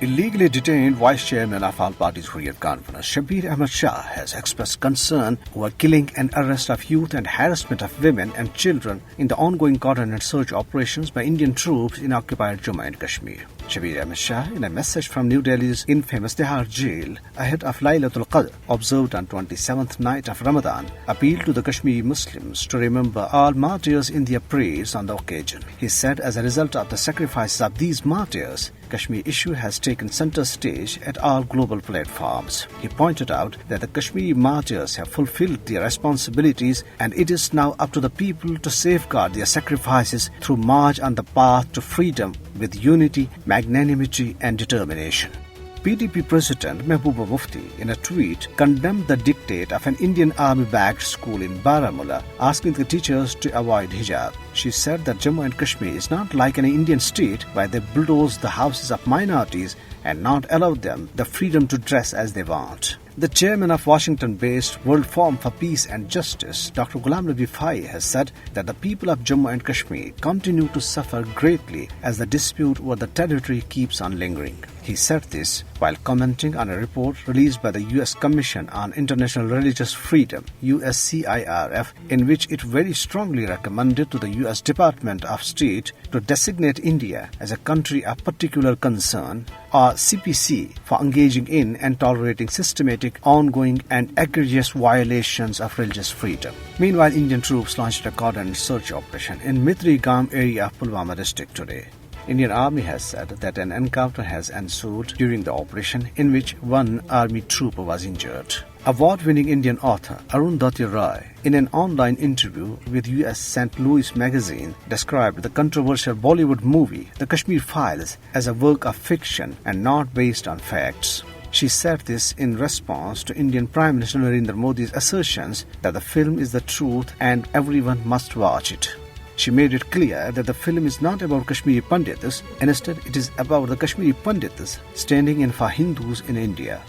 Illegally detained Vice Chairman of All Parties Hurriyat Conference, Shabbir Shah, has expressed concern over killing and arrest of youth and harassment of women and children in the ongoing coordinated search operations by Indian troops in occupied Jammu and Kashmir. Shabbir Shah, in a message from New Delhi's infamous Tihar jail ahead of Laylatul Qadr, observed on 27th night of Ramadan, appealed to the Kashmiri Muslims to remember all martyrs in their prayers on the occasion. He said, as a result of the sacrifices of these martyrs, Kashmir issue has taken center stage at all global platforms. He pointed out that the Kashmiri martyrs have fulfilled their responsibilities and it is now up to the people to safeguard their sacrifices through march on the path to freedom with unity, magnanimity and determination. PDP President Mehbooba Mufti, in a tweet, condemned the dictate of an Indian Army-backed school in Baramulla, asking the teachers to avoid hijab. She said that Jammu and Kashmir is not like an Indian state where they bulldoze the houses of minorities and not allow them the freedom to dress as they want. The chairman of Washington-based World Forum for Peace and Justice, Dr. Ghulam Nabi Fai, has said that the people of Jammu and Kashmir continue to suffer greatly as the dispute over the territory keeps on lingering. He said this while commenting on a report released by the U.S. Commission on International Religious Freedom, USCIRF, in which it very strongly recommended to the U.S. Department of State to designate India as a country of particular concern, or CPC, for engaging in and tolerating systematic, ongoing and egregious violations of religious freedom. Meanwhile, Indian troops launched a coordinated search operation in Mitri Gam area of Pulwama district today. Indian Army has said that an encounter has ensued during the operation in which one Army trooper was injured. Award-winning Indian author Arundhati Roy, in an online interview with U.S. St. Louis magazine, described the controversial Bollywood movie The Kashmir Files as a work of fiction and not based on facts. She said this in response to Indian Prime Minister Narendra Modi's assertions that the film is the truth and everyone must watch it. She made it clear that the film is not about Kashmiri Pandits, instead it is about the Kashmiri Pandits standing in for Hindus in India.